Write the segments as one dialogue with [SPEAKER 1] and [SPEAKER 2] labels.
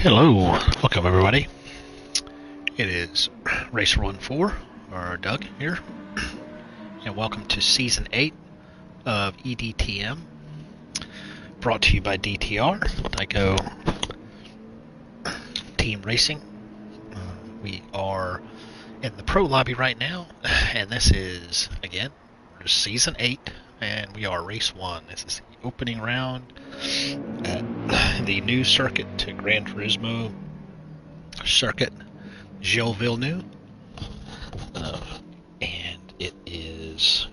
[SPEAKER 1] Hello, welcome everybody. It is Racer14, or Doug here, and welcome to Season 8 of eDTM, brought to you by DTR, Tyco Team Racing. We are in the Pro Lobby right now, and this is, again, Season 8, and we are Race 1. This is the opening round at the new circuit to Gran Turismo circuit, Gilles Villeneuve, and it's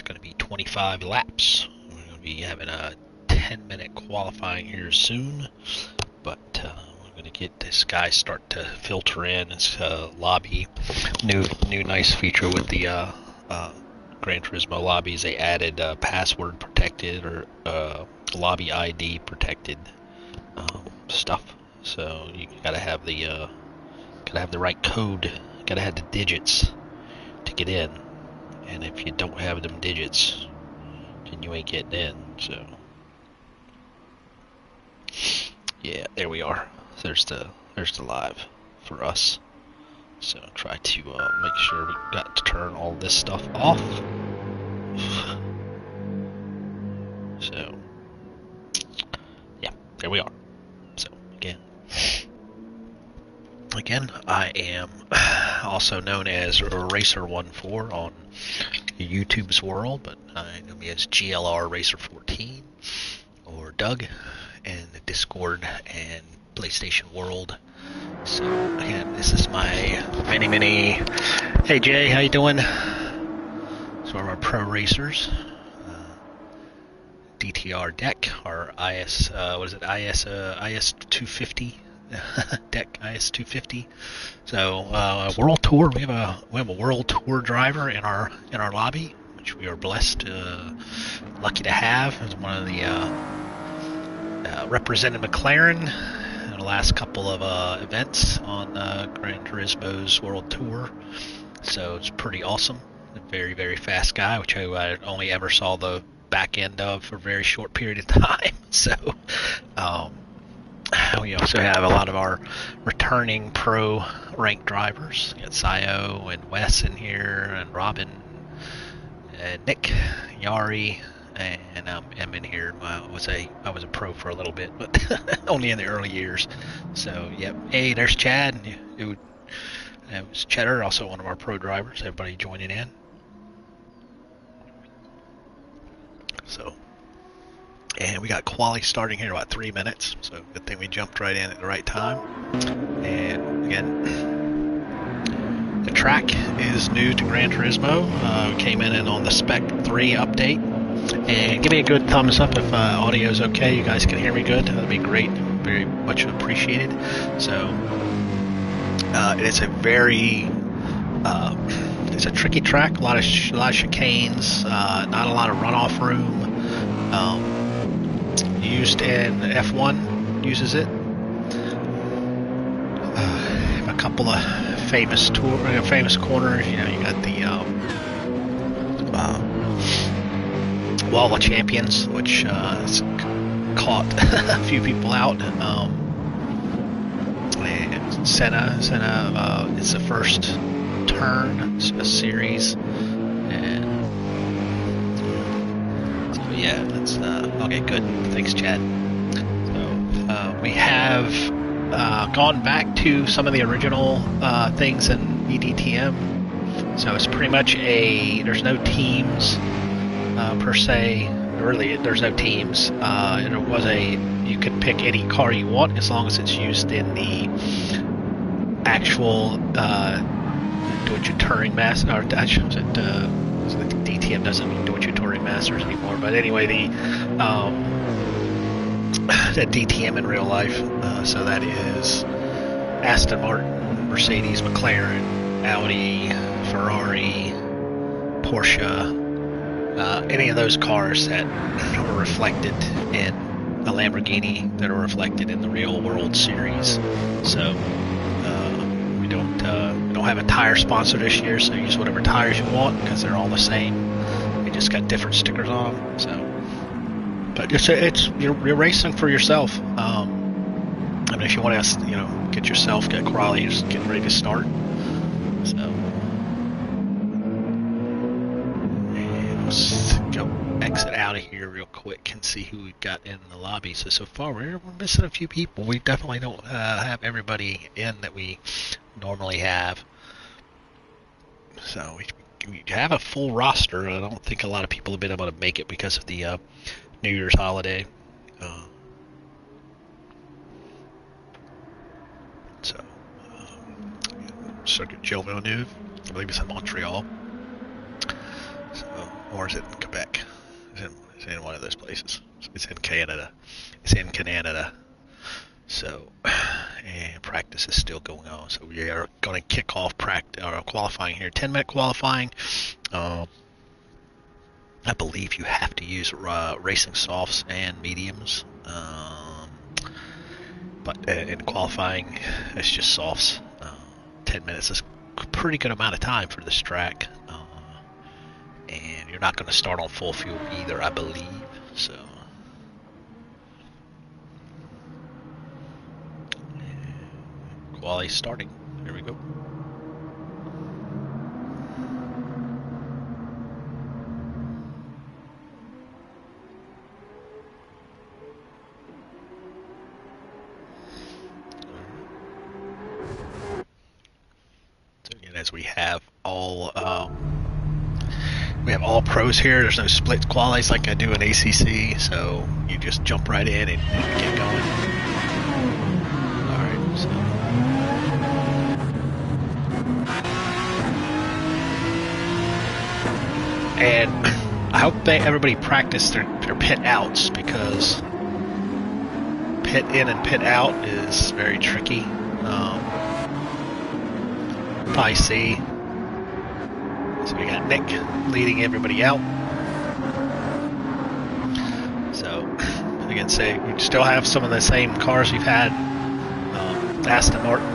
[SPEAKER 1] going to be 25 laps. We're going to be having a 10-minute qualifying here soon, but we're going to get this guy start to filter in. It's lobby, new nice feature with the Gran Turismo lobbies. They added password protected or lobby ID protected stuff. So you gotta have the right code, gotta have the digits to get in, and if you don't have them digits, then you ain't getting in. So yeah, there we are. There's the live for us. So try to make sure we got to turn all this stuff off. So yeah, there we are. So again, I am also known as Racer14 on YouTube's world, but I know me as GLR Racer14 or Doug in the Discord and PlayStation world. So again, this is my mini. Hey Jay, how you doing? So our pro racers, DTR deck, our IS, IS 250 deck, IS 250. So World Tour, we have a World Tour driver in our lobby, which we are blessed, lucky to have as one of the represented McLaren in the last couple of events on Gran Turismo's World Tour. So it's pretty awesome. A very, very fast guy, which I only ever saw the back end of for a very short period of time. So we also have a lot of our returning pro rank drivers. We got Sayo and Wes in here, and Robin and Nick, Yari, and I'm in here. I was a pro for a little bit, but only in the early years. So yep. Hey, there's Chad. It was Cheddar, also one of our pro drivers. Everybody joining in. So, and we got quali starting here in about 3 minutes. So good thing we jumped right in at the right time. And again, the track is new to Gran Turismo. We came in on the Spec 3 update. And give me a good thumbs up if audio is okay. You guys can hear me good. That'd be great. Very much appreciated. So it's a very it's a tricky track. A lot of chicanes. Not a lot of runoff room. Used in F1 uses it. A couple of famous corners. You know, you got the Wall of Champions, which has caught a few people out. And Senna is the first turn, a series, and so yeah, that's okay. Good, thanks, Chad. So we have gone back to some of the original things in eDTM. So it's pretty much there's no teams. Per se, really, there's no teams. You could pick any car you want as long as it's used in the actual Do-It-Your Touring Master. Or DTM doesn't mean Do-It-Your Touring Masters anymore. But anyway, the DTM in real life. So that is Aston Martin, Mercedes, McLaren, Audi, Ferrari, Porsche. Any of those cars that are reflected in a Lamborghini that are reflected in the real world series. So we don't have a tire sponsor this year, so use whatever tires you want because they're all the same. We just got different stickers on them. So, but you're racing for yourself. I mean, if you want to, get yourself, get quality, just getting ready to start. So, and let's go exit out of here real quick and see who we've got in the lobby. So far we're missing a few people. We definitely don't have everybody in that we normally have. So we have a full roster. I don't think a lot of people have been able to make it because of the New Year's holiday. Circuit Gilles Villeneuve, I believe it's in Montreal. So, or is it in Quebec? It's in one of those places. It's in Canada. It's in Canada. So, and practice is still going on. So we are going to kick off qualifying here. 10-minute qualifying. I believe you have to use racing softs and mediums. But in qualifying, it's just softs. 10 minutes is a pretty good amount of time for this track. And you're not going to start on full fuel either, I believe. So, quali starting. Here we go. So again, as we have all pros here. There's no split qualies like I do in ACC, so you just jump right in and get going. Alright, so. And I hope everybody practice their pit outs, because pit in and pit out is very tricky. Probably see. So we got Nick leading everybody out. So, again, we still have some of the same cars we've had. Aston Martin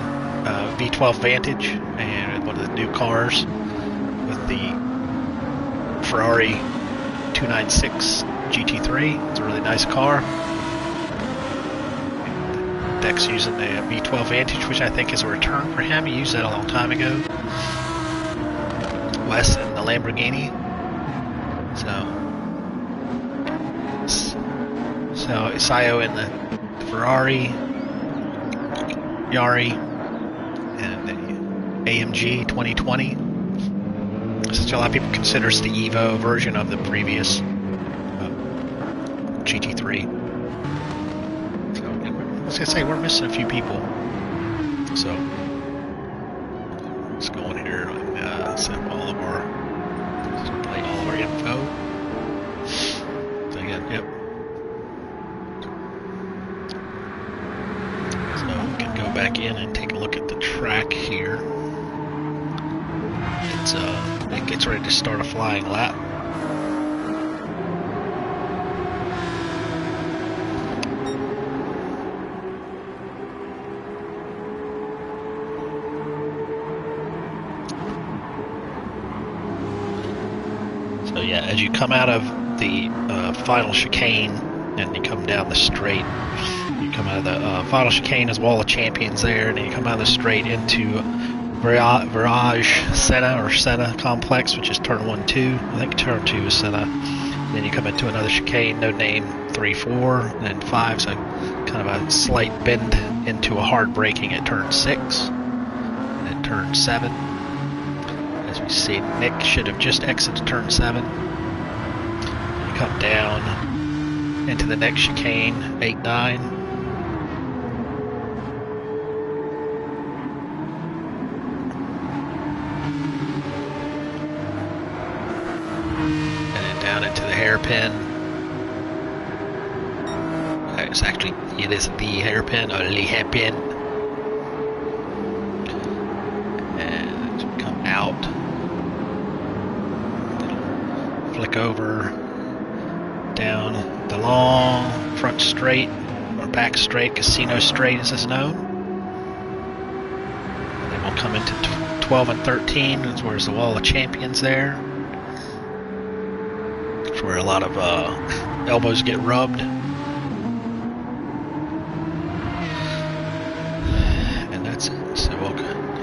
[SPEAKER 1] V12 Vantage, and one of the new cars with the Ferrari 296 GT3. It's a really nice car. Deck's using the V12 Vantage, which I think is a return for him. He used that a long time ago. Wes in the Lamborghini. So Isayo in the Ferrari, Yari, and the AMG 2020. Which a lot of people consider the Evo version of the previous GT3. So, I was gonna say, we're missing a few people. So let's go in here and set up all of our info. So again, yep. So we can go back in and take a look at the track here. It gets ready to start a flying lap. So yeah, as you come out of the final chicane and you come down the straight, you come out of the final chicane as Wall of Champions there, and then you come out of the straight into Virage Senna Complex, which is turn 1-2. I think turn 2 is Senna. Then you come into another chicane, no name, 3-4, and then 5, so kind of a slight bend into a hard braking at turn 6, and then turn 7. As we see, Nick should have just exited turn 7. You come down into the next chicane, 8-9. Into the hairpin. It is the hairpin, or the hairpin. And as we come out, flick over, down the long front straight, or back straight, Casino Straight as it's known. And then we'll come into 12 and 13, that's where's the Wall of Champions there. Where a lot of elbows get rubbed.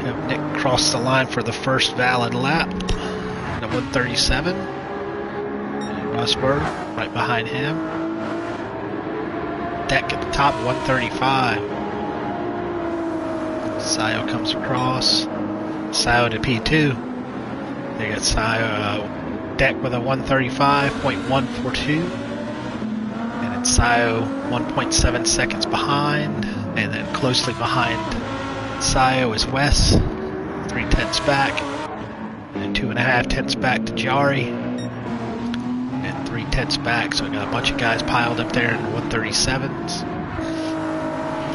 [SPEAKER 1] Have Nick cross the line for the first valid lap at 137. And Rosberg right behind him. Deck at the top, 135. Sayo comes across. Sayo to P2. They got Sayo Deck with a 135.142. And then Sayo 1.7 seconds behind. And then closely behind Sayo is Wes, 0.3 back, and 2.5 back to Jari, and 0.3 back. So we got a bunch of guys piled up there in the 137s,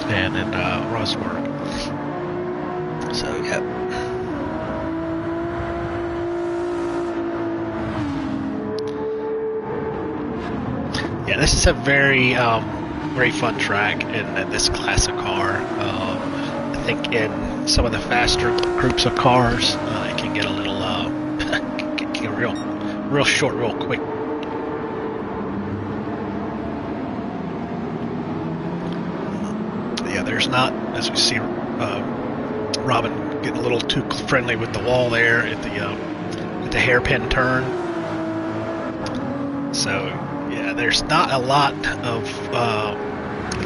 [SPEAKER 1] and then Rosberg. So yep. Yeah, this is a very very fun track in this class of car. I think in some of the faster groups of cars, it can get a little, get real short, real quick. Yeah, there's not, as we see, Robin getting a little too friendly with the wall there at the hairpin turn. So yeah, there's not a lot of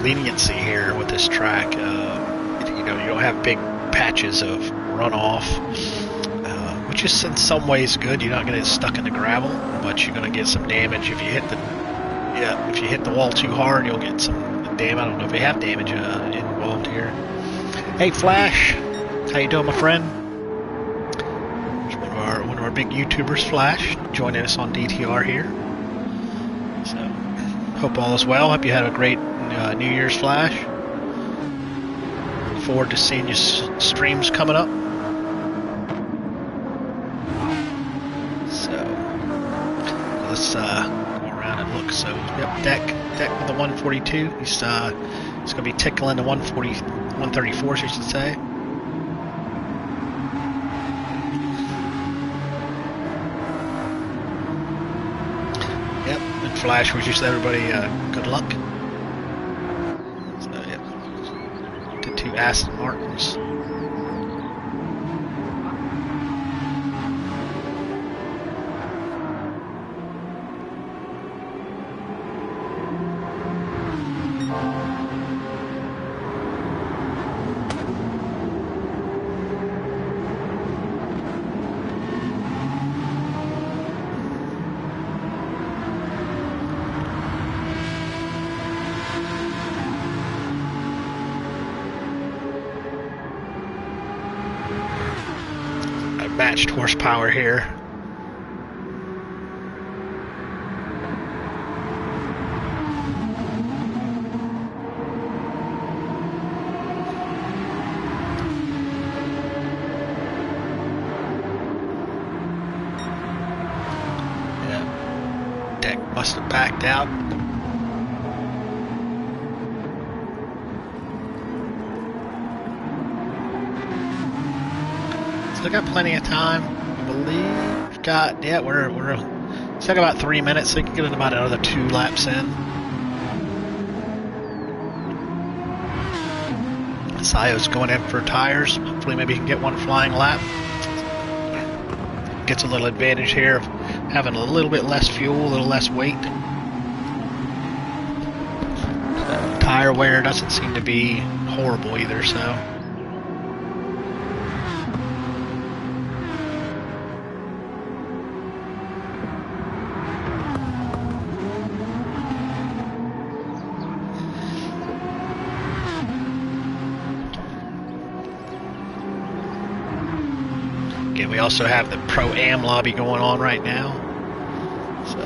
[SPEAKER 1] leniency here with this track. You don't have big patches of runoff, which is in some ways good. You're not going to get stuck in the gravel, but you're going to get some damage if you hit the wall too hard. You'll get some damage. I don't know if they have damage involved here. Hey Flash, how you doing, my friend? One of our big YouTubers, Flash, joining us on DTR here. So hope all is well. Hope you had a great New Year's, Flash. Look forward to seeing your streams coming up. So let's go around and look. So yep, deck with the 142. He's going to be tickling the 134s, I should say. Yep, and Flash wishes everybody good luck. So, yep. The two Aston Martins. Matched horsepower here. Yeah. Deck must have backed out. Still got plenty of time. I believe we've got, yeah, we're it's like about 3 minutes, so we can get in about another 2 laps in. Sayo's going in for tires. Hopefully maybe he can get one flying lap. Gets a little advantage here of having a little bit less fuel, a little less weight. Tire wear doesn't seem to be horrible either, so. Again, we also have the Pro-Am lobby going on right now. So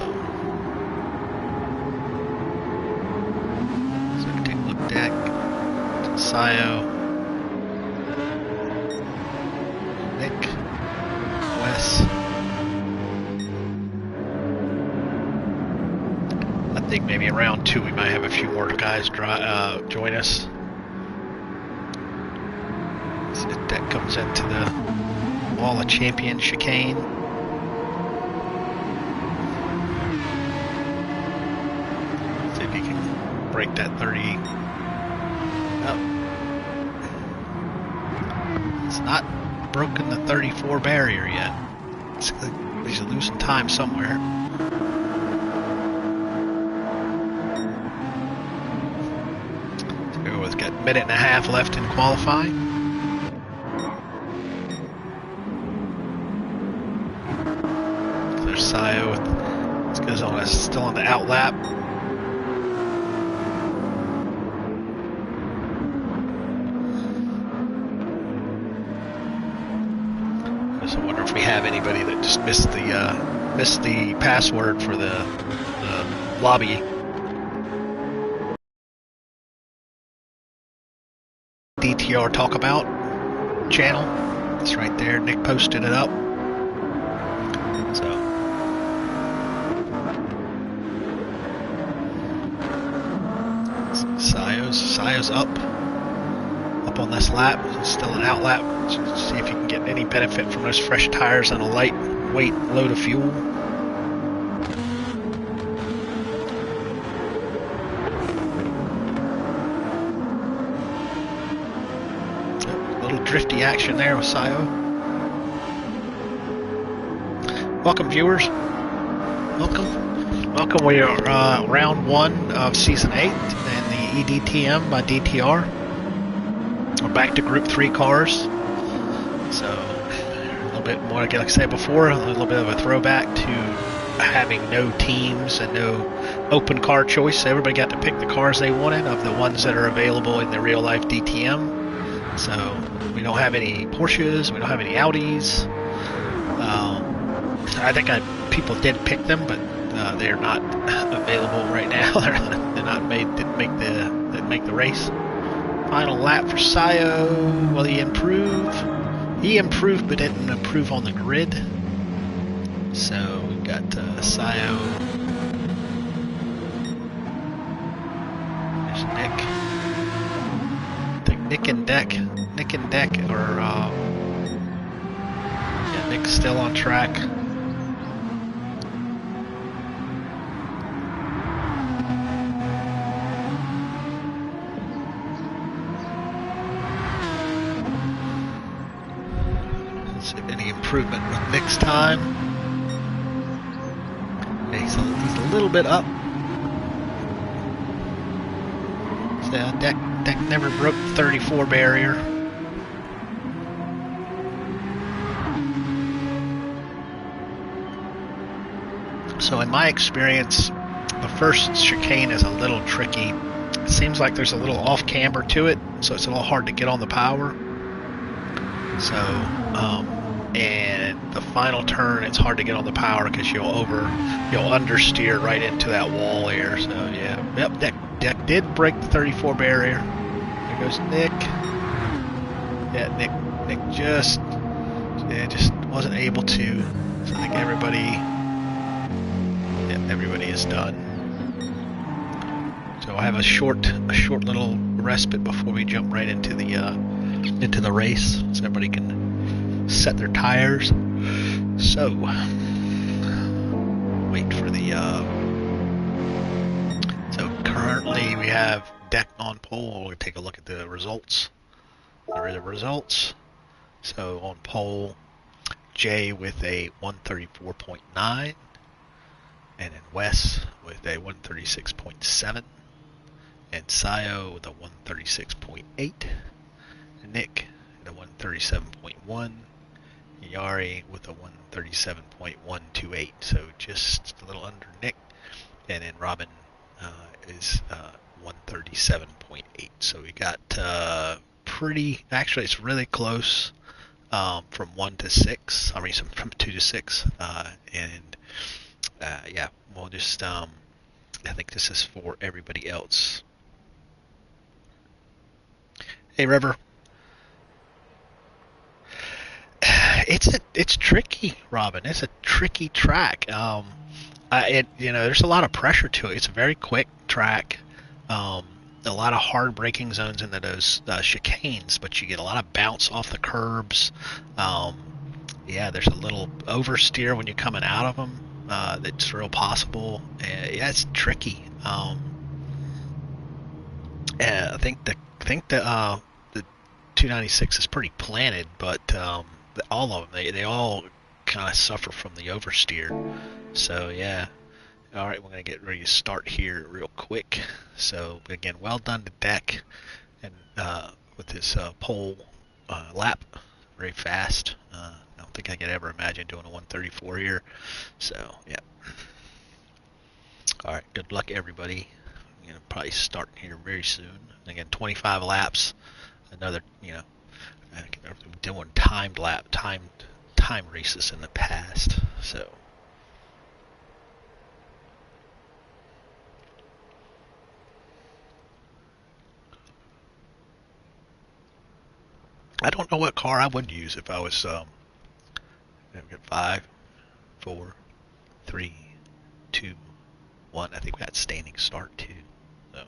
[SPEAKER 1] we can take a look deck. Sayo, Nick, Wes. I think maybe in round 2 we might have a few more guys join us. So the deck comes into the Wall of Champion chicane. See if he can break that 30. Oh. It's not broken the 34 barrier yet. He's losing time somewhere. So we've got a minute and a half left in qualifying. There's Sayo. This goes on, still on the out lap. I wonder if we have anybody that just missed the password for the lobby. DTR Talk About channel. It's right there. Nick posted it up. So Sayo's up on this lap. It's still an out lap. See if you can get any benefit from those fresh tires and a lightweight load of fuel. A little drifty action there with Sayo. Welcome, viewers. Welcome. We are round 1 of season 8 and the eDTM by DTR. We're back to Group 3 cars. So, a little bit more, like I said before, a little bit of a throwback to having no teams and no open car choice. Everybody got to pick the cars they wanted of the ones that are available in the real life DTM. So, we don't have any Porsches, we don't have any Audis. I think people did pick them, but they're not available right now. They're not didn't make the race. Final lap for Sayo. Will he improve? He improved, but didn't improve on the grid. So we've got Sayo. There's Nick. I think Nick and Deck are. Yeah, Nick's still on track. Improvement with Nick's time. He's a little bit up. So Deck never broke the 34 barrier. So in my experience, the first chicane is a little tricky. It seems like there's a little off camber to it, so it's a little hard to get on the power. So and the final turn, it's hard to get on the power because you'll understeer right into that wall here. So yeah, yep, Deck did break the 34 barrier. There goes Nick. Yeah, Nick just wasn't able to. So I think everybody is done. So I'll have a short little respite before we jump right into the race, so everybody can set their tires. So wait for the so currently we have Deck on pole. We'll take a look at the results. There are the results. So on pole, Jay with a 134.9, and then Wes with a 136.7, and Sayo with a 136.8, Nick at a 137.1, Yari with a 137.128, so just a little under Nick, and then Robin is 137.8. So we got actually it's really close from 1 to 6. I mean, from 2 to 6, and yeah, we'll just I think this is for everybody else. Hey, River. It's tricky, Robin. It's a tricky track. There's a lot of pressure to it. It's a very quick track. A lot of hard braking zones into those chicanes, but you get a lot of bounce off the curbs. Yeah, there's a little oversteer when you're coming out of them. That's real possible. Yeah, it's tricky. I think the 296 is pretty planted, but all of them, they all kind of suffer from the oversteer. So yeah. All right, we're gonna get ready to start here real quick. So again, well done to Deck, and with this pole lap, very fast. I don't think I could ever imagine doing a 134 here. So yeah. All right, good luck everybody. I'm gonna probably start here very soon. Again, 25 laps. Another, I've doing timed time races in the past. So. I don't know what car I would use if I was 5, 4, 3, 2, 1. I think we got standing start too. So.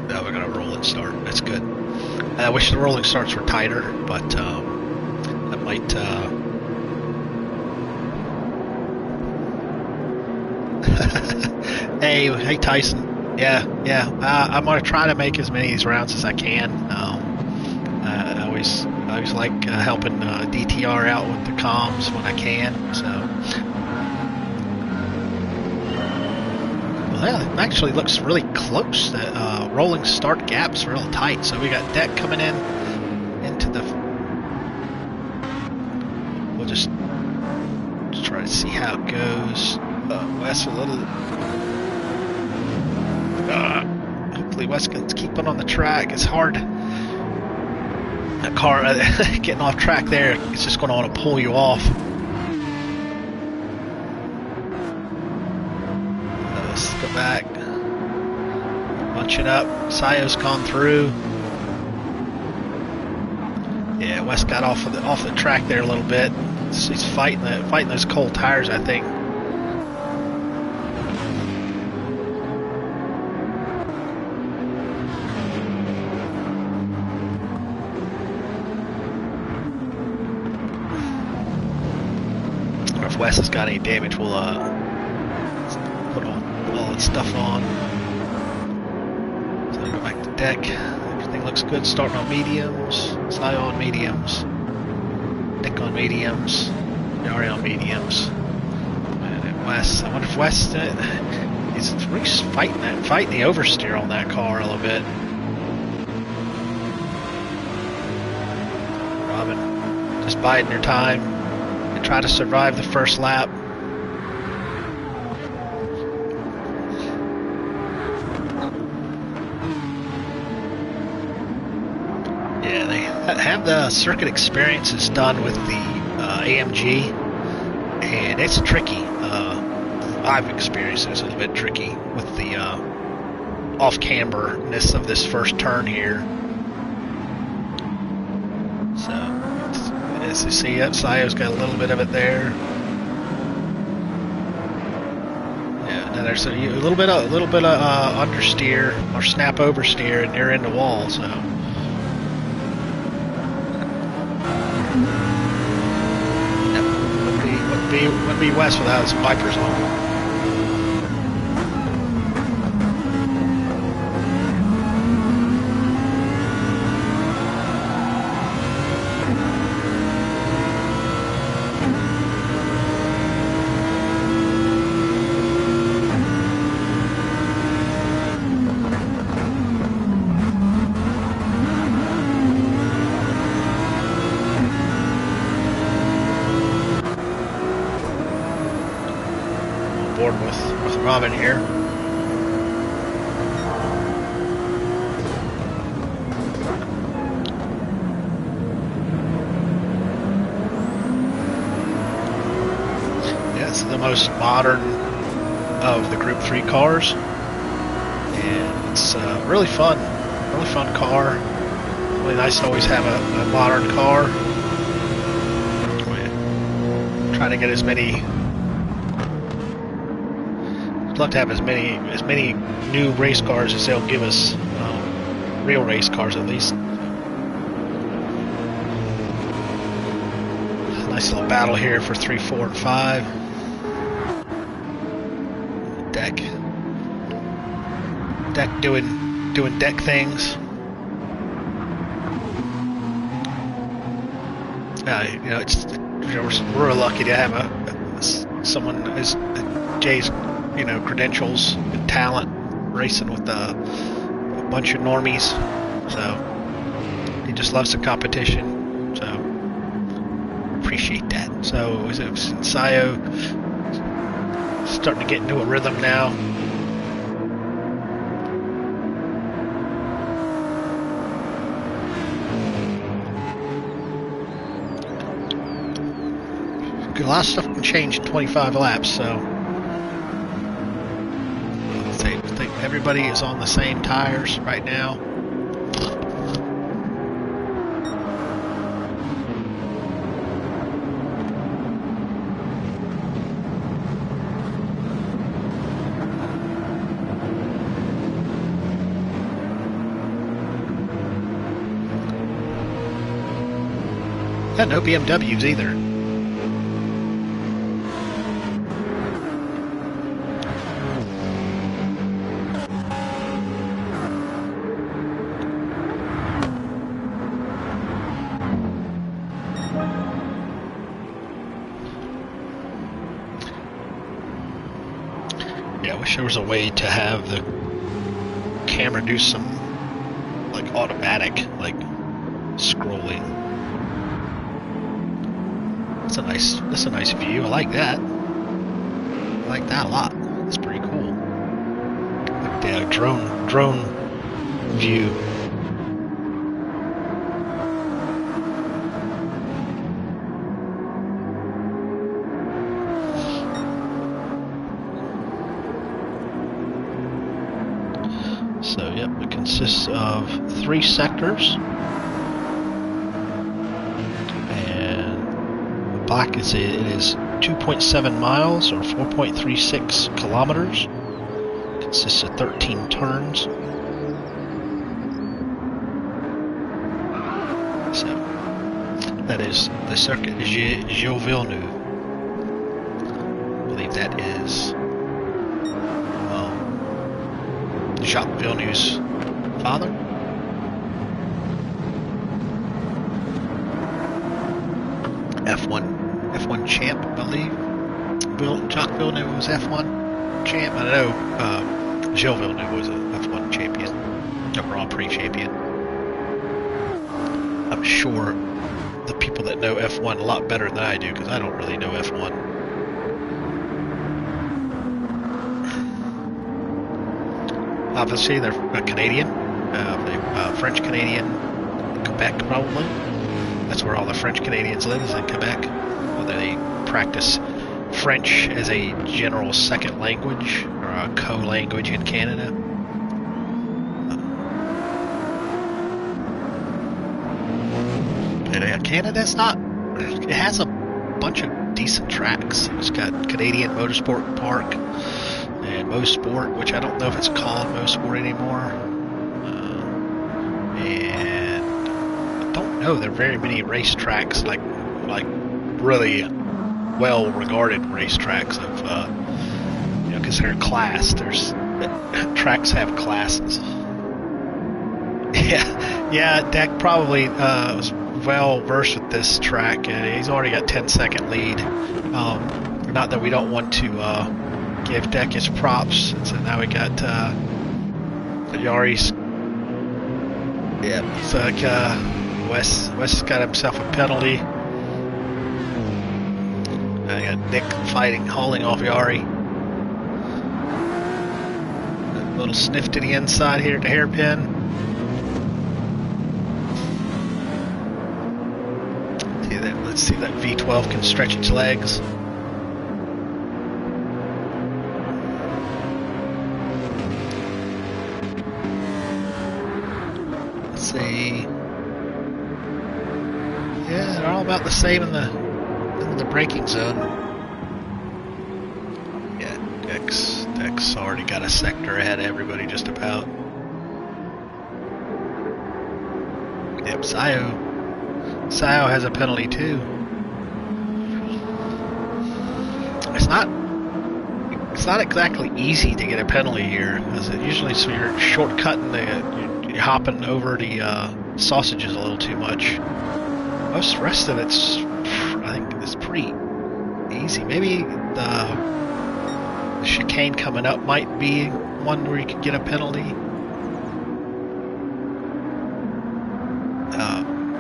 [SPEAKER 1] Now we're gonna roll and start. That's good. I wish the rolling starts were tighter, but that might. Hey Tyson. Yeah. I'm gonna try to make as many of these rounds as I can. I always like helping DTR out with the comms when I can. So, well, yeah, it actually looks really close. The rolling start gap's real tight. So we got Deck coming into the. We'll just try to see how it goes. Wes a little. Hopefully Wes can keep it on the track. It's hard. That car getting off track there, it's just going to want to pull you off. Let's go back. Bunching up. Sayo's gone through. Yeah, Wes got off the track there a little bit. He's fighting those cold tires, I think. If Wes has got any damage, we'll put all its stuff on. So go back to Deck. Everything looks good. Starting on mediums. Sayo on mediums. Nick on mediums. Yari on mediums. And then Wes. I wonder if Wes is fighting the oversteer on that car a little bit. Robin just biding her time and try to survive the first lap. Yeah, they have the circuit experiences done with the AMG, and it's tricky. I've experienced it. It's a little bit tricky with the off-camberness of this first turn here. So, as you see, Sayo's got a little bit of it there. Yeah, and there's a little bit of understeer or snap oversteer, and you're in the wall. So. Wouldn't be West without his wipers on. With Robin here. Yeah, it's the most modern of the Group 3 cars, and it's really fun car. Really nice to always have a modern car. Trying to get as many. Love to have as many new race cars as they'll give us, real race cars at least. Nice little battle here for 3, 4, and 5. Deck doing doing deck things. You know, we're lucky to have someone as Jay's, you know, credentials and talent racing with a bunch of normies. So he just loves the competition. So appreciate that. So Sayo starting to get into a rhythm now. A lot of stuff can change in 25 laps, so I think everybody is on the same tires right now. Got no BMWs either. Yeah, I wish there was a way to have the camera do some like automatic like scrolling. That's a nice view. I like that. I like that a lot. It's pretty cool. Like the drone view. So, yep, it consists of 3 sectors. And black it is 2.7 miles or 4.36 kilometers. It consists of 13 turns. So, that is the circuit Gilles Villeneuve. I believe that is Jacques Villeneuve's father. F1 champ, I believe. Jacques Villeneuve was F1 champ. I know Gilles Villeneuve was a F1 champion, a Grand Prix champion. I'm sure the people that know F1 a lot better than I do, because I don't really know F1. Obviously, they're Canadian, French-Canadian, Quebec probably. That's where all the French Canadians live, is in Quebec. Whether they practice French as a general second language or a co-language in Canada. Canada's not. It has a bunch of decent tracks. It's got Canadian Motorsport Park and Mosport, which I don't know if it's called Mosport anymore. And I don't know. There are very many racetracks, like really well-regarded racetracks of, you know, because they're classed. Tracks have classes. Yeah. Deck probably was well versed with this track. He's already got 10-second lead. Not that we don't want to give Deck his props. So now we got Yari's. Yeah, it's like Wes has got himself a penalty. I got Nick hauling off Yari. A little sniff to the inside here at the hairpin. Let's see if that V12 can stretch its legs. Let's see. Yeah, they're all about the same in the braking zone. Yeah, Deck's already got a sector ahead of everybody just about. Yep, Sayo has a penalty too. It's not exactly easy to get a penalty here, because usually so you're shortcutting you're hopping over the sausages a little too much. Most rest of it's, I think, it's pretty easy. Maybe the chicane coming up might be one where you could get a penalty.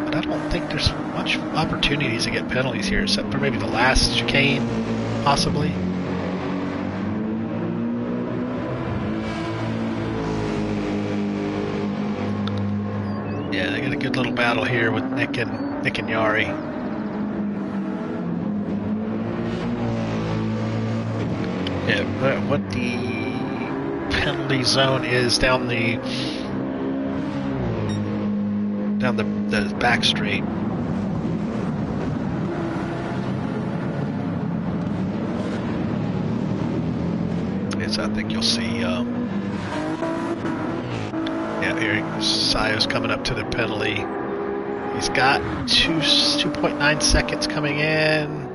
[SPEAKER 1] But I don't think there's much opportunities to get penalties here, except for maybe the last chicane, possibly. Yeah, they got a good little battle here with Nick and Yari. Yeah, what the penalty zone is down the back straight. Yes, I think you'll see. Yeah, here Sayo's coming up to the penalty. He's got 2.9 seconds coming in.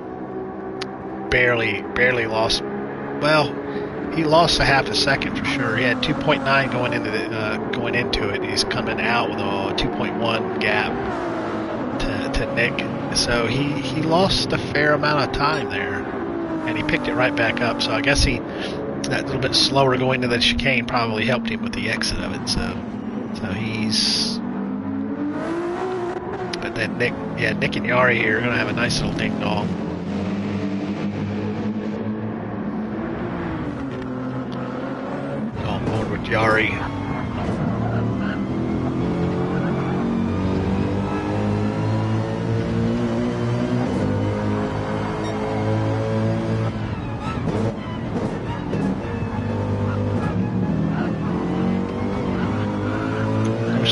[SPEAKER 1] Barely lost. Well, he lost a half a second for sure. He had 2.9 going into it. He's coming out with a 2.1 gap to Nick. So he lost a fair amount of time there, and he picked it right back up. So I guess that little bit slower going to the chicane probably helped him with the exit of it. So he's. But then Nick and Yari here are gonna have a nice little ding dong. On board with Yari.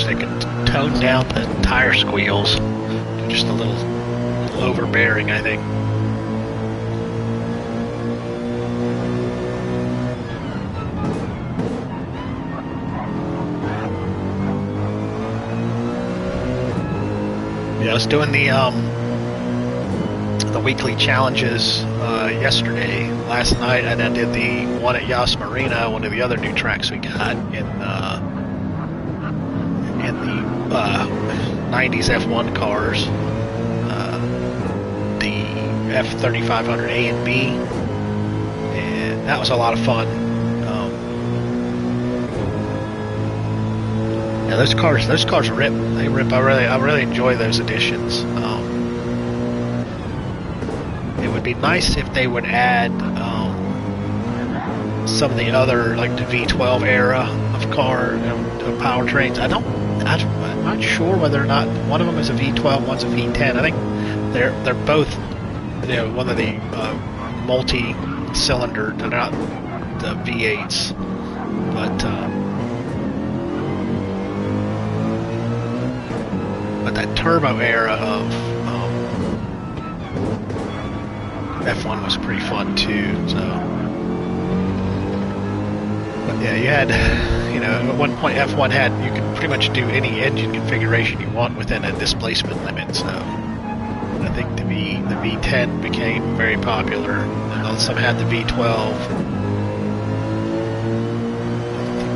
[SPEAKER 1] They can tone down the tire squeals. They're just a little overbearing, I think. Yeah, I was doing the weekly challenges last night, and I did the one at Yas Marina, one of the other new tracks we got in the 90s F1 cars, the F3500 A and B, and that was a lot of fun. Yeah, those cars rip. They rip. I really enjoy those editions. It would be nice if they would add some of the other, like the V12 era of car powertrains. I'm not sure whether or not one of them is a V12, one's a V10. I think they're both, one of the multi-cylinder. They're not the V8s, but that turbo era of F1 was pretty fun too. So, but yeah, you had. At one point F1 you could pretty much do any engine configuration you want within a displacement limit, so I think the V10 became very popular, and some had the V12.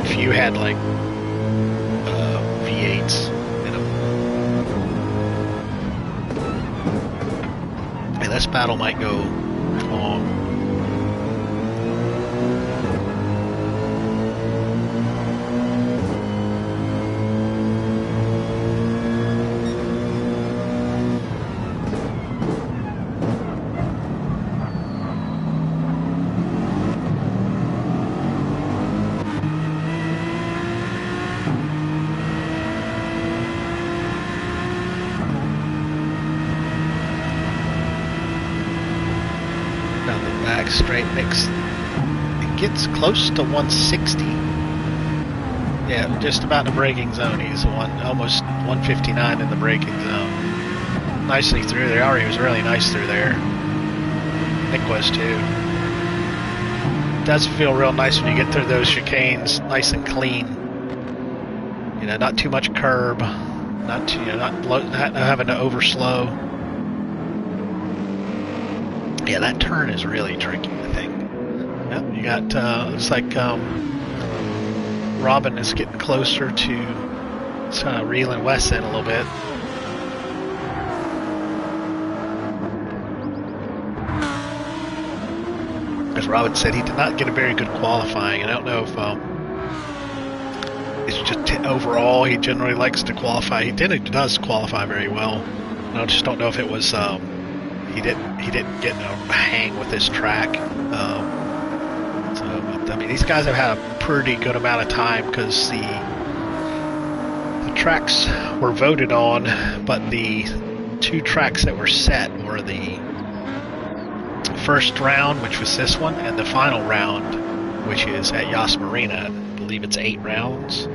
[SPEAKER 1] A few had like V8s in them. And this battle might go long. Straight mix. It gets close to 160. Yeah, just about in the braking zone. He's almost 159 in the braking zone. Nicely through there. Ari was really nice through there. Nick was too. It does feel real nice when you get through those chicanes, nice and clean. Not too much curb, not having to overslow. Yeah, that turn is really tricky, I think. Yep, you
[SPEAKER 2] got looks like Robin is getting closer to reeling Wes in a little bit. As Robin said, he did not get a very good qualifying, and I don't know if it's just overall he generally likes to qualify. He does qualify very well. I just don't know if it was he didn't get a hang with his track. So I mean, these guys have had a pretty good amount of time because the tracks were voted on, but the two tracks that were set were the first round, which was this one, and the final round, which is at Yas Marina. I believe it's 8 rounds.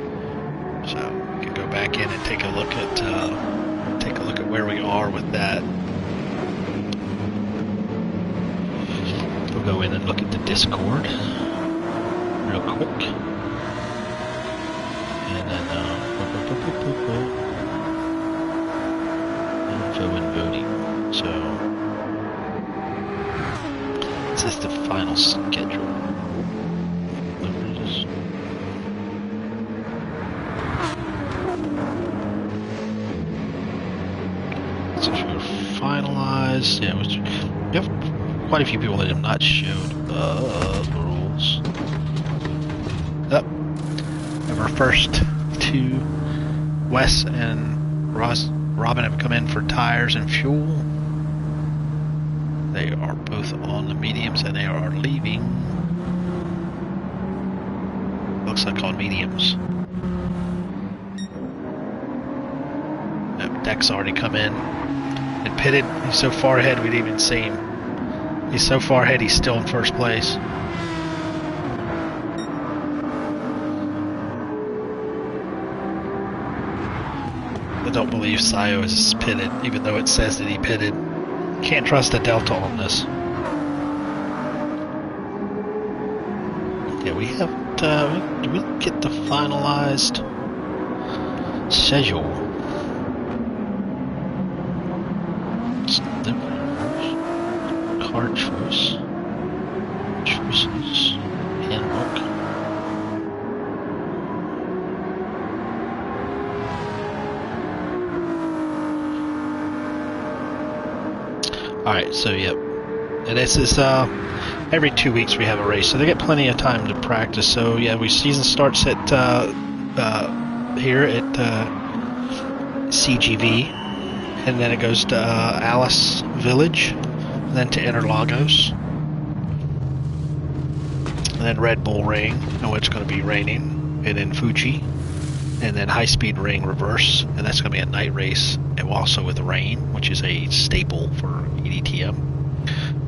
[SPEAKER 2] So we can go back in and take a look at where we are with that. We'll go in and look at the Discord real quick, and then info and voting. So this is the final schedule. So we're finalized. Yeah, we have quite a few people that have not showed the rules. And our first two, Wes and Robin, have come in for tires and fuel. They are both on the mediums, and they are leaving. Looks like on mediums. Deck's already come in and pitted. He's so far ahead we didn't even see him. He's so far ahead he's still in first place. I don't believe Sayo is pitted, even though it says that he pitted. Can't trust the Delta on this. Yeah, we haven't. Did we get the finalized schedule? Car choice. Choices. Handbook. Alright, so yep. And this is every 2 weeks we have a race, so they get plenty of time to practice. So yeah, season starts at here at CGV, and then it goes to Alice Village, and then to Interlagos, and then Red Bull Ring. Oh, it's going to be raining, and then Fuji, and then High Speed Ring Reverse, and that's going to be a night race, and also with rain, which is a staple for eDTM.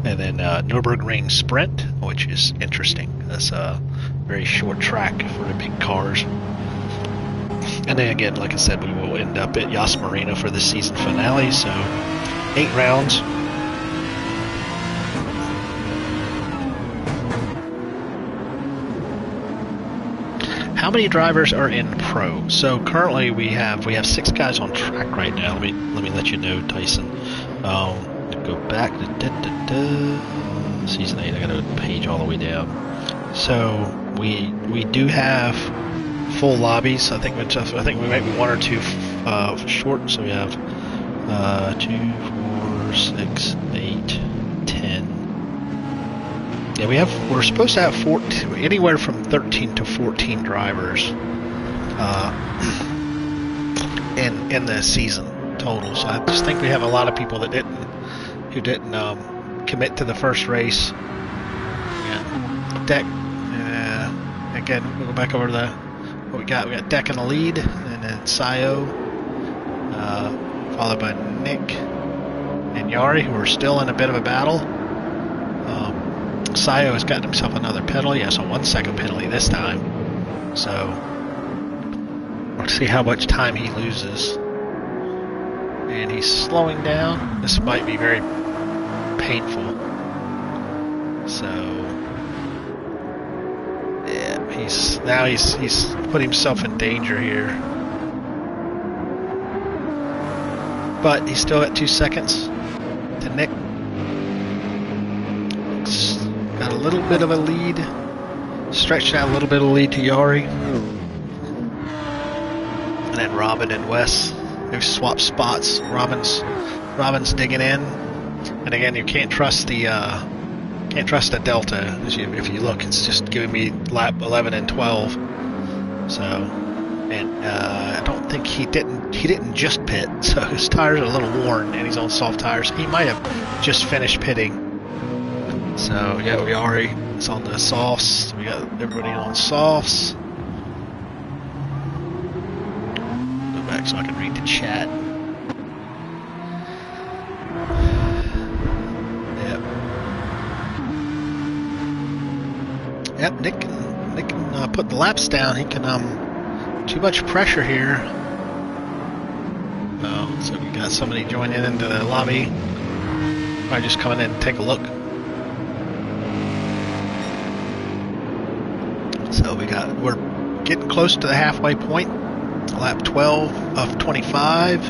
[SPEAKER 2] And then Nürburgring Sprint, which is interesting. That's a very short track for the big cars. And then again, like I said, we will end up at Yas Marina for the season finale. So 8 rounds. How many drivers are in pro? So currently we have 6 guys on track right now. Let me let you know, Tyson. Go back to season 8. I got to page all the way down. So we do have full lobbies. I think we might be 1 or 2 short. So we have 2, 4, 6, 8, 10. Yeah, we're supposed to have anywhere from 13 to 14 drivers in the season total. So I just think we have a lot of people that who didn't commit to the first race. Yeah. Deck. Again, we'll go back over to what we got. We got Deck in the lead, and then Sayo, followed by Nick and Yari, who are still in a bit of a battle. Sayo has gotten himself another penalty. Yes, a 1 second penalty this time. So we'll see how much time he loses. And he's slowing down. This might be very painful. So yeah, he's put himself in danger here. But he's still at 2 seconds to Nick. Got a little bit of a lead. Stretched out a little bit of lead to Yari. And then Robin and Wes, they've swapped spots. Robin's digging in. And again, you can't trust the delta. If you look, it's just giving me lap 11 and 12. So, and I don't think he didn't just pit. So his tires are a little worn, and he's on soft tires. He might have just finished pitting. So yeah, we already. It's on the softs. We got everybody on softs. Go back so I can read the chat. Yep, Nick can put the laps down. He can too much pressure here. Oh, so we got somebody joining into the lobby. Probably just coming in and take a look. So we're getting close to the halfway point. Lap 12 of 25.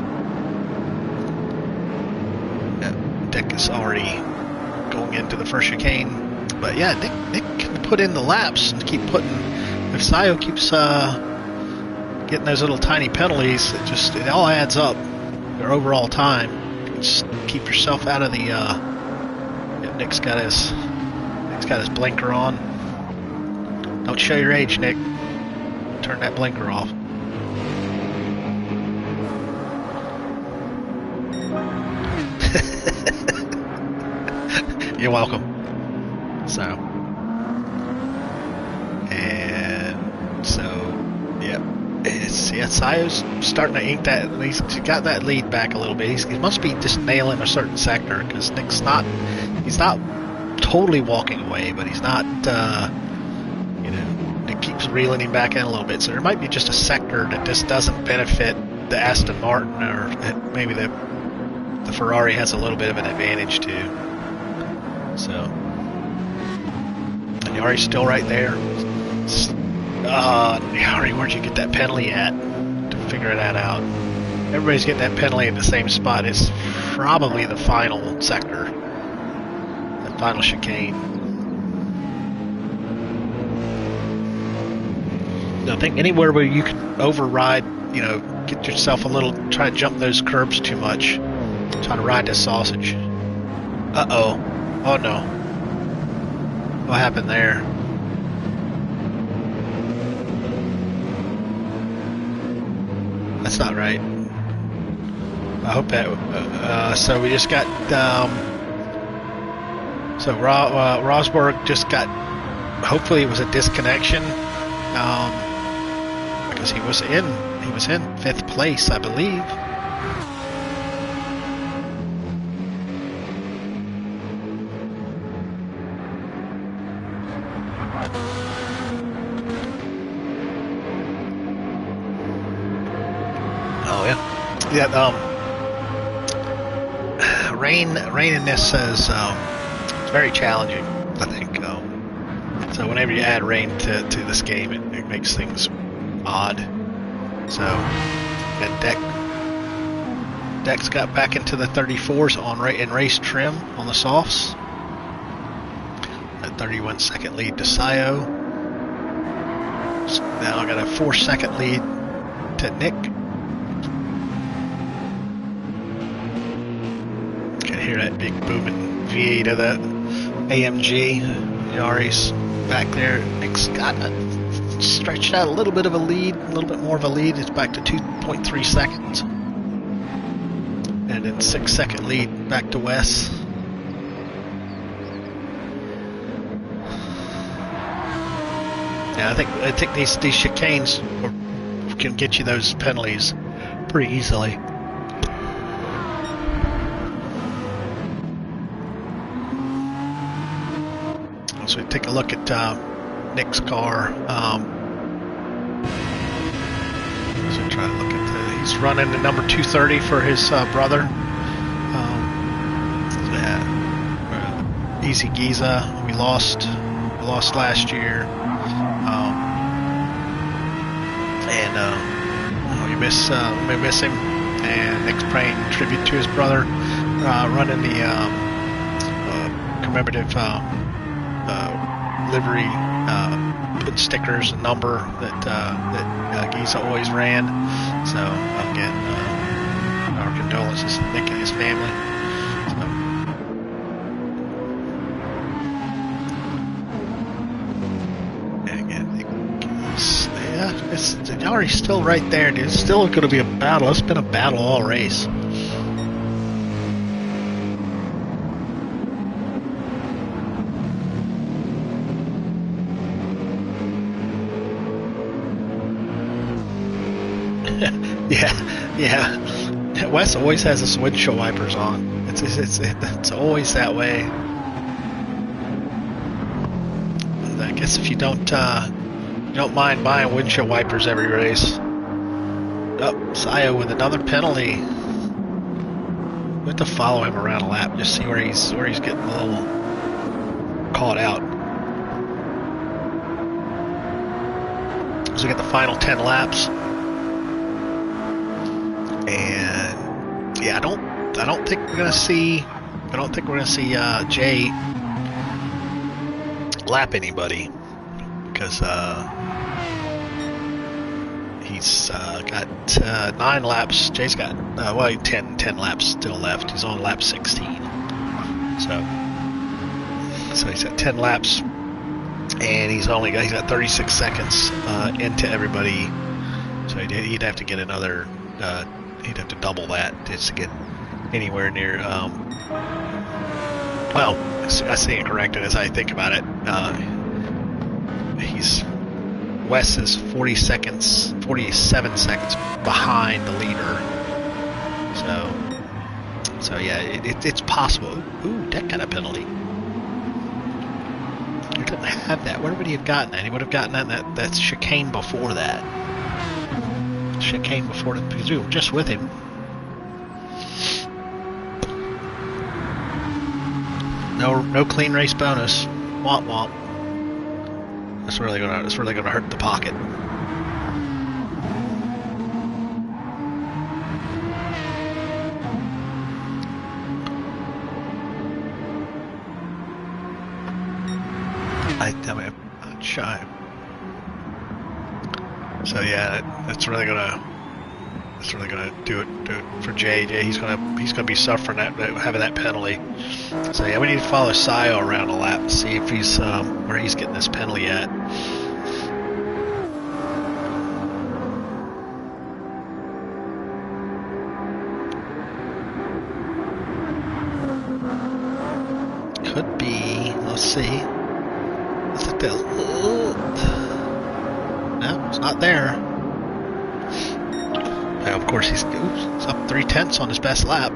[SPEAKER 2] Dick is already going into the first chicane. But yeah, Nick can put in the laps and keep putting. If Sayo keeps getting those little tiny penalties, it all adds up. Your overall time. You can just keep yourself out of the. Yeah, Nick's got his blinker on. Don't show your age, Nick. Turn that blinker off. You're welcome. So, yeah, Sayo's starting to ink that. He's got that lead back a little bit. He must be just nailing a certain sector because Nick's not. He's not totally walking away, but he's not. Nick keeps reeling him back in a little bit. So there might be just a sector that just doesn't benefit the Aston Martin, or maybe the Ferrari has a little bit of an advantage too. So, and Yari's still right there. Yari, where'd you get that penalty at? To figure that out. Everybody's getting that penalty at the same spot. It's probably the final sector, the final chicane. I think anywhere where you can override, get yourself a little, try to jump those curbs too much, try to ride the sausage. Uh-oh. Oh no. What happened there? That's not right. I hope that, so we just got, Rosberg just got, hopefully it was a disconnection, because he was in 5th place, I believe. Oh yeah. Yeah, rain in this is it's very challenging, I think. So whenever you add rain to this game, it makes things odd. So, and Deck's got back into the 34s in race trim on the softs. A 31-second lead to Sayo. So now I got a 4-second lead to Nick. Can hear that big booming V8 of that AMG. Yari's back there. Nick's got stretched out a little bit of a lead, a little bit more of a lead. It's back to 2.3 seconds. And then 6-second lead back to Wes. Yeah, I think these chicanes can get you those penalties pretty easily. So we take a look at Nick's car. So try to look at he's running the number 230 for his brother. Easy Giza. We lost last year. We miss him. And Nick's paying tribute to his brother, running the commemorative livery put stickers and number that Gilles always ran. So again, our condolences to Nick and his family. It's already still right there, dude. It's still going to be a battle. It's been a battle all race. yeah. Wes always has his windshield wipers on. It's always that way. I guess if you don't mind buying windshield wipers every race. Oh, Sayo with another penalty. We have to follow him around a lap, just see where he's getting a little caught out. So we get the final 10 laps, and yeah, I don't think we're gonna see Jay lap anybody, because he's got 9 laps. Jay's got 10 laps still left. He's on lap 16. So he's got 10 laps, and he's got 36 seconds into everybody. So he'd have to get another. He'd have to double that just to get anywhere near. Well, I say it corrected as I think about it. Wes is 47 seconds behind the leader. So yeah, it's possible. Ooh, Deck got a penalty. He didn't have that. Where would he have gotten that? He would have gotten that chicane before that. Chicane before that, because we were just with him. No clean race bonus. Womp womp. That's really gonna hurt the pocket. I'm shy. So yeah, that's really gonna do it for Jay. He's gonna be suffering having that penalty. So yeah, we need to follow Sayo around a lap and see if he's where he's getting this penalty at. Could be. Let's see. Let's look at. No, it's not there. Now, of course, he's up 3/10 on his best lap.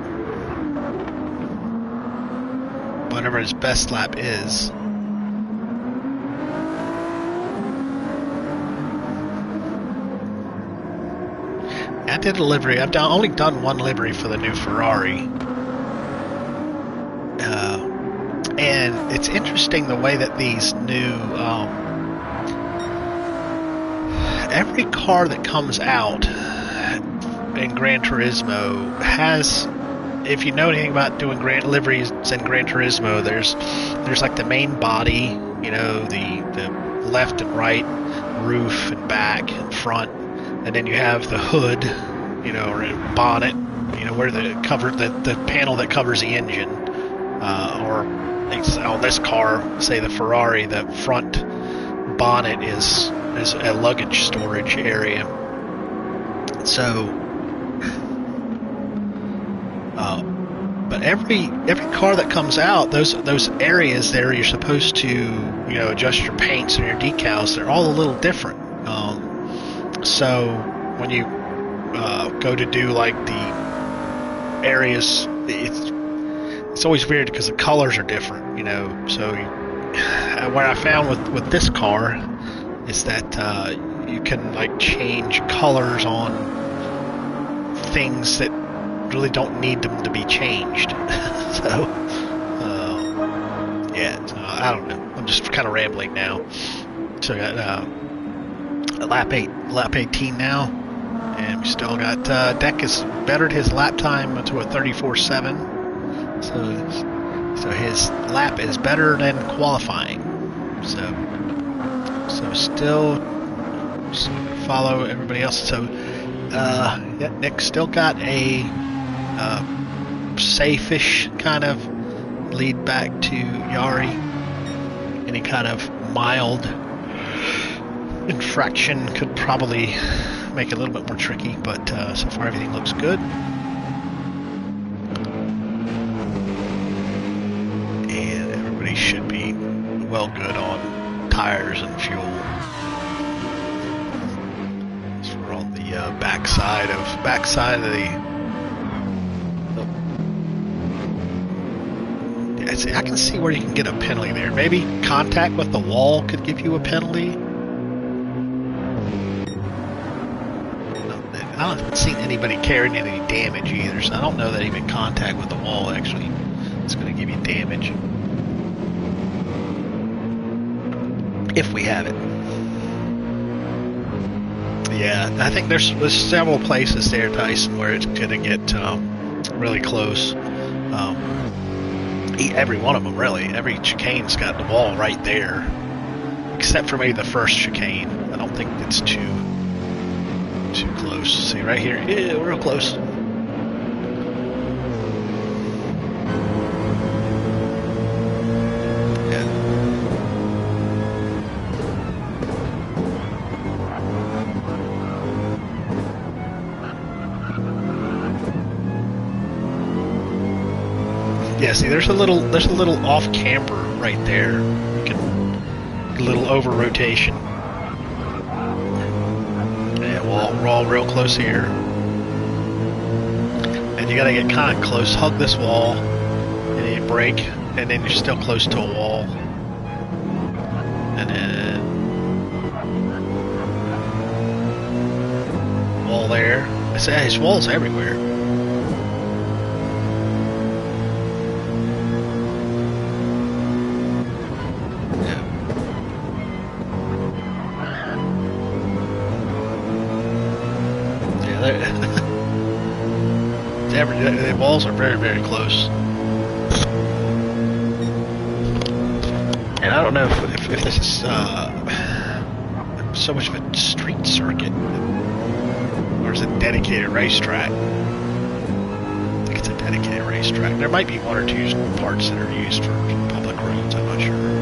[SPEAKER 2] Whatever his best lap is. I did a livery. I've only done one livery for the new Ferrari. And it's interesting the way that these new... every car that comes out in Gran Turismo has, if you know anything about doing liveries in Gran Turismo, there's like the main body, you know, the left and right, roof and back and front, and then you have the hood, you know, or bonnet, you know, where the panel that covers the engine, or on this car, say the Ferrari, the front bonnet is a luggage storage area. So, but every car that comes out, those areas there, you're supposed to, you know, adjust your paints and your decals. They're all a little different. So when you go to do like the areas, it's always weird because the colors are different, you know. So what I found with this car is that you can like change colors on things that really don't need them to be changed. So yeah, so I don't know. I'm just kind of rambling now. So I got lap 18 now, and we still got Deck has bettered his lap time to a 34.7. So his lap is better than qualifying. So So still just follow everybody else. So yeah, Nick still got a safe-ish kind of lead back to Yari. Any kind of mild infraction could probably make it a little bit more tricky, but so far everything looks good. And everybody should be well good on tires and fuel. So we're on the backside of the. I can see where you can get a penalty there. Maybe contact with the wall could give you a penalty. I haven't seen anybody carrying any damage either, so I don't know that even contact with the wall actually is going to give you damage. If we have it. Yeah, I think there's several places there, Tyson, where it's going to get really close. Every one of them, really. Every chicane's got the wall right there, except for maybe the first chicane. I don't think it's too close. See right here? Yeah, we're real close. Yeah, see, there's a little off camber right there. A little over rotation. Yeah, we're all real close here. And you gotta get kind of close, hug this wall, and then you brake, and then you're still close to a wall. And then wall there. I say his wall's everywhere. The walls are very, very close. And I don't know if this is so much of a street circuit or is it a dedicated racetrack. I think it's a dedicated racetrack. There might be one or two parts that are used for public roads, I'm not sure.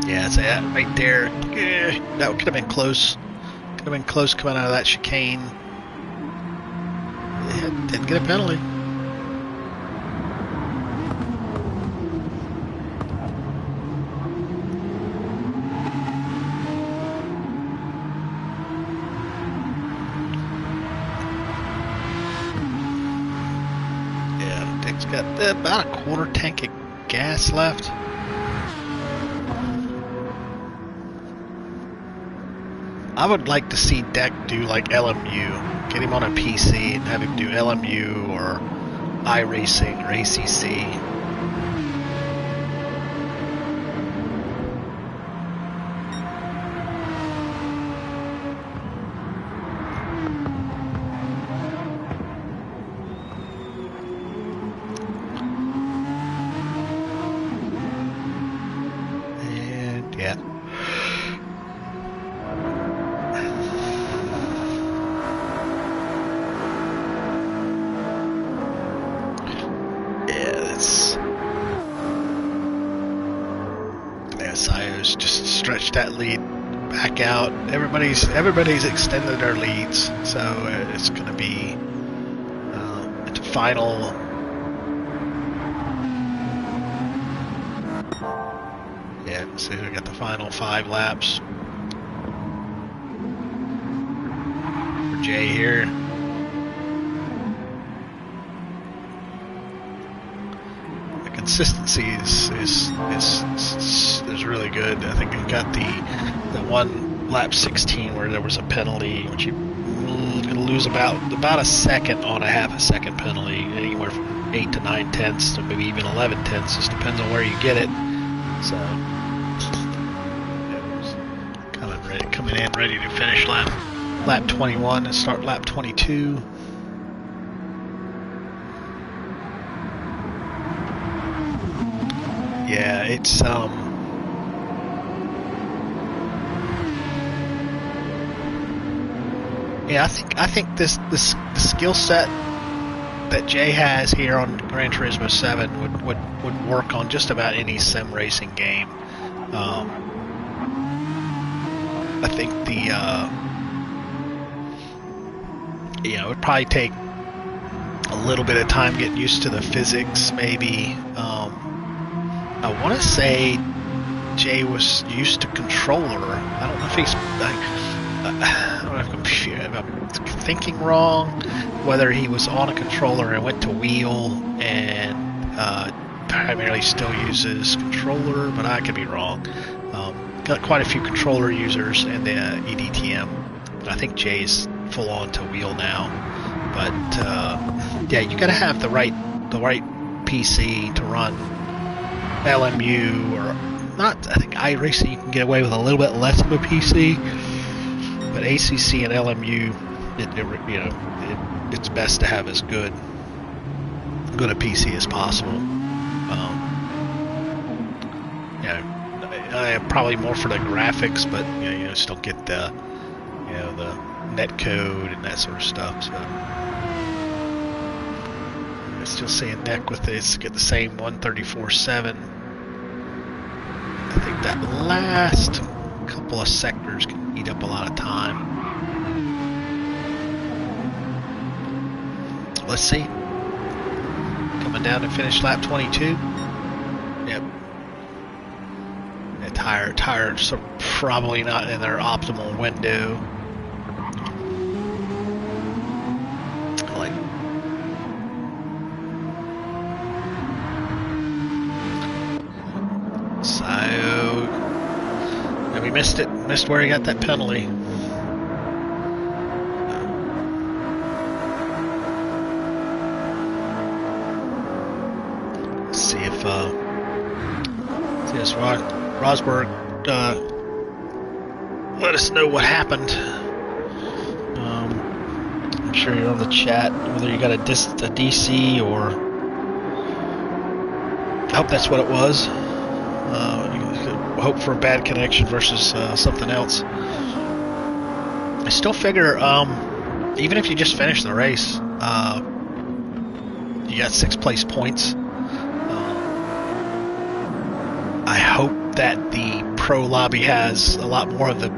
[SPEAKER 2] Yeah, it's that right there. That could have been close. Could have been close coming out of that chicane. Didn't get a penalty. Yeah, Dick's got about a quarter tank of gas left. I would like to see Deck do like LMU. Get him on a PC and have him do LMU or iRacing or ACC. And yeah. Sio's just stretched that lead back out. Everybody's extended their leads, so it's going to be into final. Yeah, so we got the final 5 laps for Jay here. Consistency is really good. I think we got the one lap 16 where there was a penalty, which you're going to lose about a second on a half a second penalty, anywhere from 8 to 9 tenths, to maybe even 11 tenths. Just depends on where you get it. So, kind of ready, coming in ready to finish lap 21 and start lap 22. Yeah, it's yeah, I think this the skill set that Jay has here on Gran Turismo 7 would work on just about any sim racing game. I think it would probably take a little bit of time getting used to the physics, maybe. I want to say Jay was used to controller. I don't know if he's. I don't know if I'm thinking wrong. Whether he was on a controller and went to wheel and primarily still uses controller, but I could be wrong. Got quite a few controller users in the eDTM. I think Jay's full on to wheel now. But yeah, you got to have the right PC to run LMU or not. I think iRacing you can get away with a little bit less of a PC, but ACC and LMU, it's best to have as good a PC as possible. I am probably more for the graphics, but you just don't get the the net code and that sort of stuff. So I'm still seeing Neck with this, get the same 134.7. I think that last couple of sectors can eat up a lot of time. Let's see. Coming down to finish lap 22. Yep. The tires are probably not in their optimal window. We missed where he got that penalty. Let's see if Rosberg let us know what happened. I'm sure you're on the chat, whether you got a DC or I hope that's what it was. Hope for a bad connection versus something else. I still figure even if you just finish the race, you got 6th place points. I hope that the pro lobby has a lot more of the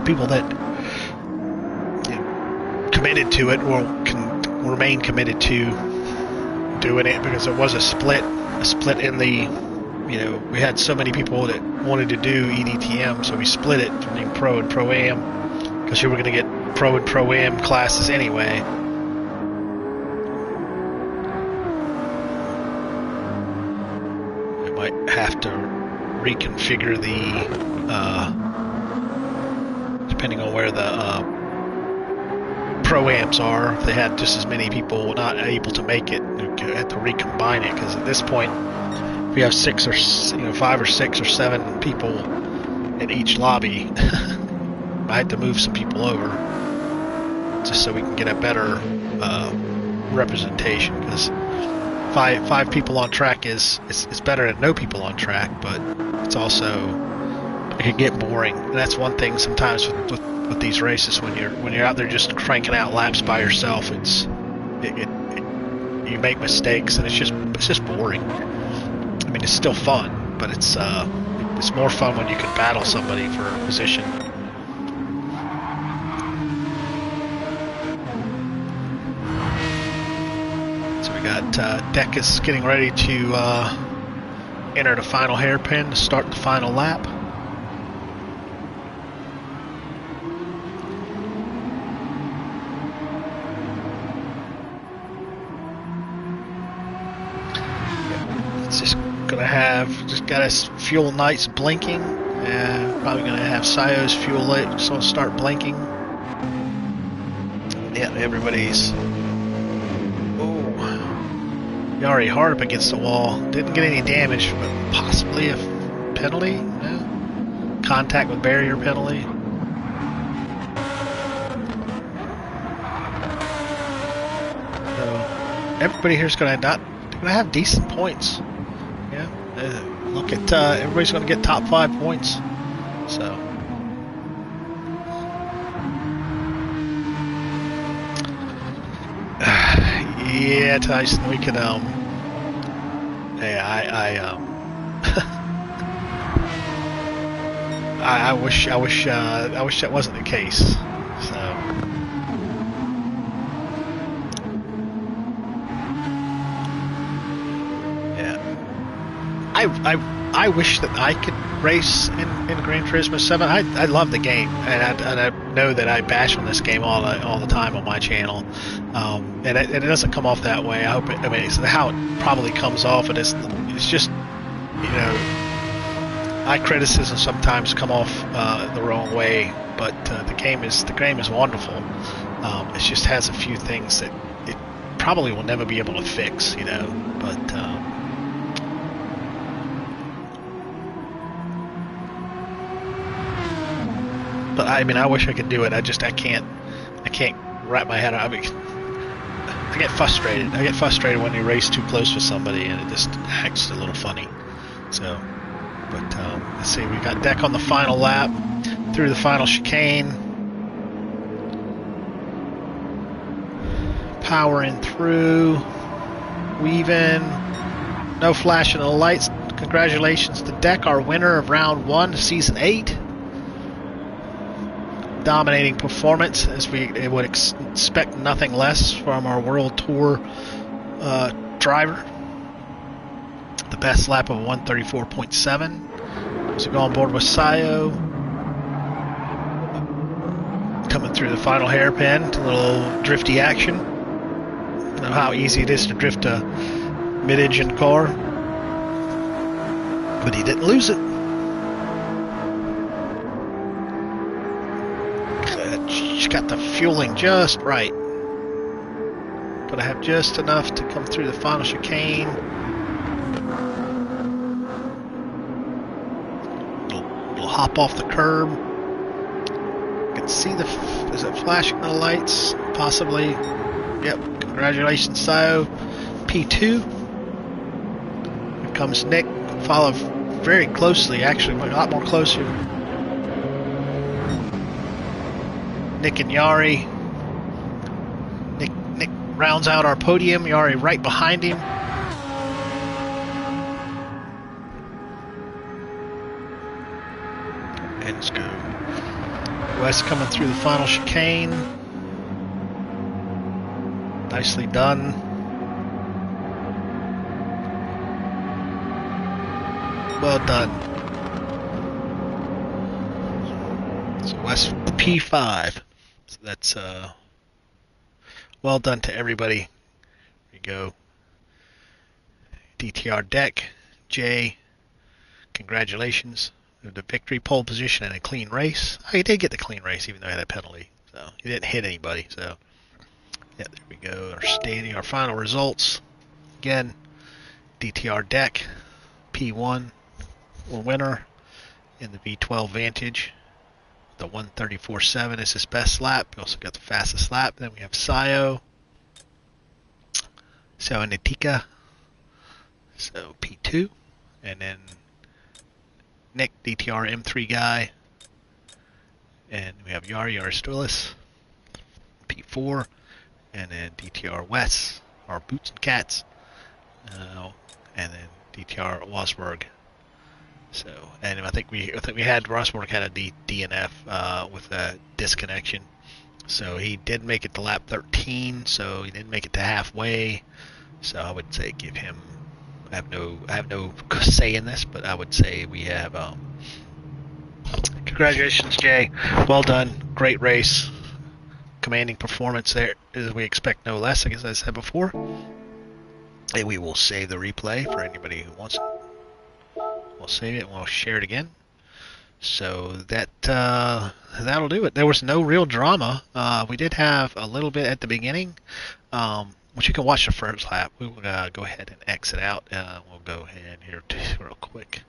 [SPEAKER 2] people that committed to it or can remain committed to doing it, because there was a split in the, we had so many people that wanted to do eDTM, so we split it between Pro and Pro-Am, because you were going to get Pro and Pro-Am classes anyway. We might have to reconfigure the, depending on where the Pro-Ams are, if they had just as many people not able to make it, you have to recombine it, because at this point, if you have 5 or 6 or 7 people in each lobby, I had to move some people over just so we can get a better representation, because five people on track it's better than no people on track, but it's also, it can get boring. And that's one thing sometimes with these races, when you're out there just cranking out laps by yourself, you make mistakes and it's just boring. I mean, it's still fun, but it's more fun when you can battle somebody for a position. So we got Dekus getting ready to enter the final hairpin to start the final lap. Just got his fuel lights blinking. Probably gonna have Sayo's fuel lights start blinking. Yeah, everybody's. Oh, Yari hard up against the wall. Didn't get any damage, but possibly a penalty. Yeah. Contact with barrier penalty. So everybody here's gonna have decent points. Yeah. Look at everybody's gonna get top 5 points. So. Yeah, Tyson, we could hey, I wish that wasn't the case. So yeah, I wish that I could race in Gran Turismo 7. I love the game, and I know that I bash on this game all the time on my channel, and it doesn't come off that way. I mean, it's how it probably comes off. It's just, you know, my criticisms sometimes come off the wrong way, but the game is wonderful. It just has a few things that it probably will never be able to fix, you know, but. But I mean, I wish I could do it. I can't wrap my head around. I mean, I get frustrated. I get frustrated when you race too close with somebody, and it just acts a little funny. So, but let's see. We got Deck on the final lap through the final chicane, powering through, weaving. No flashing of the lights. Congratulations to Deck, our winner of round 1 of season 8. Dominating performance, as we would expect nothing less from our World Tour driver. The best lap of 134.7. So go on board with Sayo. Coming through the final hairpin, a little drifty action. You know how easy it is to drift a mid-engine car, but he didn't lose it. She's got the fueling just right. But I have just enough to come through the final chicane. Little hop off the curb. You can see is it flashing the lights? Possibly. Yep. Congratulations, Sayo. P2. Here comes Nick. Follow very closely, actually, a lot more closer. Nick and Yari. Nick rounds out our podium. Yari right behind him. And let's go. Wes coming through the final chicane. Nicely done. Well done. So Wes P5. So that's well done to everybody. There you go. DTR Deck, Jay, congratulations. The victory, pole position, and a clean race. Oh, he did get the clean race, even though he had a penalty. So he didn't hit anybody. So yeah, there we go. Our final results. Again, DTR Deck, P1, winner in the V12 Vantage. The 134.7 is his best lap. We also got the fastest lap. Then we have Sayo, Nitika, so P2, and then Nick, DTR M3 guy, and we have Yari Aristotelis, P4, and then DTR Wes, our Boots and Cats, and then DTR Wasberg. So, and I think we had Rosberg had a DNF with a disconnection, so he did make it to lap 13. So he didn't make it to halfway. So I would say give him. I have no say in this, but I would say we have. Congratulations, Jay. Well done. Great race. Commanding performance there. As we expect no less, I guess I said before. And we will save the replay for anybody who wants it. We'll save it and we'll share it again. So that'll do it. There was no real drama. We did have a little bit at the beginning, which you can watch the first lap. We will go ahead and exit out. We'll go ahead here real quick.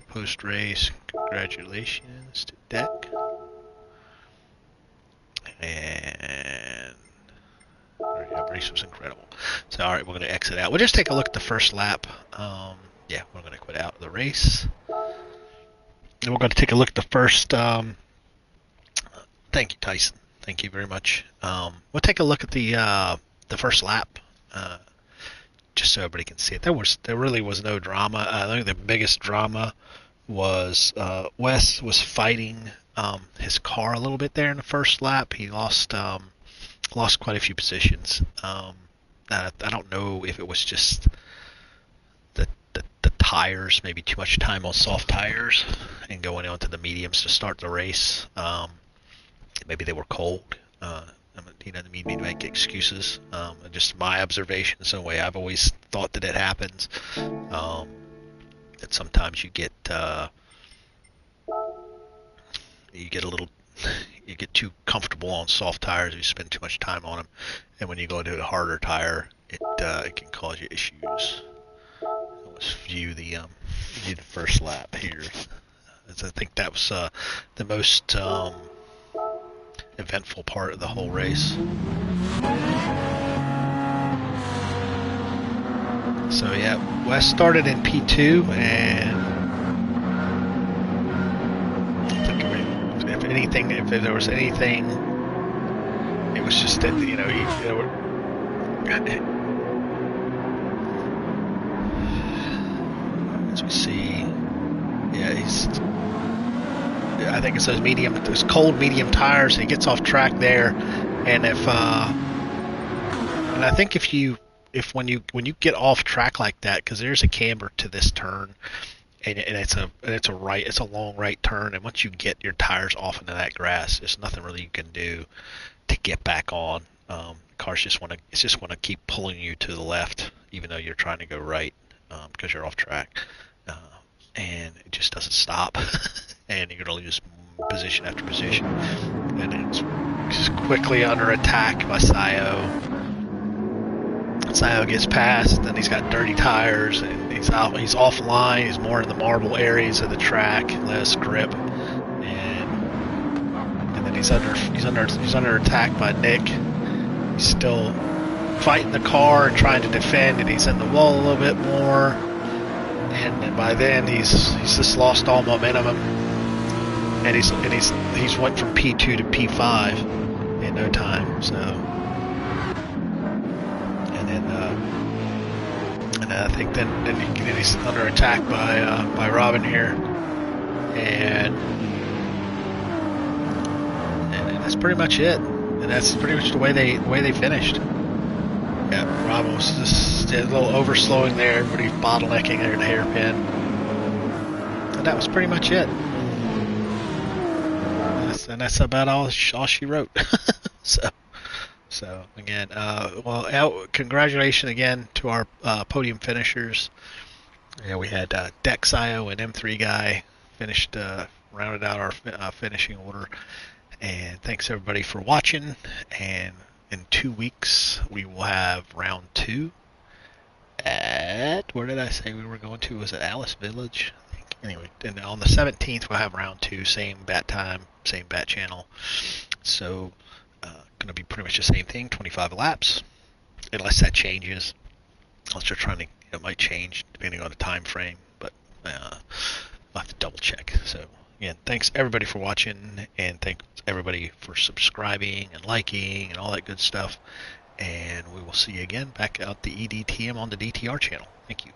[SPEAKER 2] Post race, congratulations to Deck. And race was incredible. So all right, we're going to exit out. We'll just take a look at the first lap. Yeah, we're going to quit out of the race. And we're going to take a look at the first. Thank you, Tyson. Thank you very much. We'll take a look at the first lap, just so everybody can see it. There really was no drama. I think the biggest drama was Wes was fighting his car a little bit there in the first lap. He lost quite a few positions. I don't know if it was just the tires, maybe too much time on soft tires and going on to the mediums to start the race. Maybe they were cold. Doesn't mean me to make excuses. Just my observation. Some way I've always thought that it happens. That sometimes you get too comfortable on soft tires. You spend too much time on them, and when you go into a harder tire, it can cause you issues. Let's view the first lap here. As I think that was the most eventful part of the whole race. So yeah, Wes started in P2, and if there was anything, it was just that as we see, yeah, I think it's those cold medium tires. He gets off track there, and and I think when you get off track like that, because there's a camber to this turn, and it's a long right turn, and once you get your tires off into that grass, there's nothing really you can do to get back on. Cars just want to keep pulling you to the left, even though you're trying to go right, because you're off track, and it just doesn't stop, and you're going to lose position after position, and it's just quickly under attack by Sayo. Sayo gets past, then he's got dirty tires, and he's offline. He's more in the marble areas of the track, less grip, and then he's under attack by Nick. He's still fighting the car and trying to defend, and he's in the wall a little bit more. And by then he's just lost all momentum, and he's went from P2 to P5 in no time. So, and I think then he's under attack by Robin here, and that's pretty much it. And that's pretty much the way they finished. Yeah, Robin was just a little overslowing there. Everybody bottlenecking there in the hairpin. And that was pretty much it. And that's about all she wrote. So again, congratulations again to our podium finishers. Yeah, we had Dexio and M3 guy rounded out our finishing order. And thanks everybody for watching. And in 2 weeks, we will have round 2 at, where did I say we were going to? Was it Alice Village? I think. Anyway, and on the 17th, we'll have round 2, same bat time, same bat channel. So, going to be pretty much the same thing, 25 laps, unless that changes. Unless you're trying to, it might change depending on the time frame, but I'll have to double check. So, again, thanks everybody for watching, and thanks everybody for subscribing and liking and all that good stuff. And we will see you again back out the eDTM on the DTR channel. Thank you.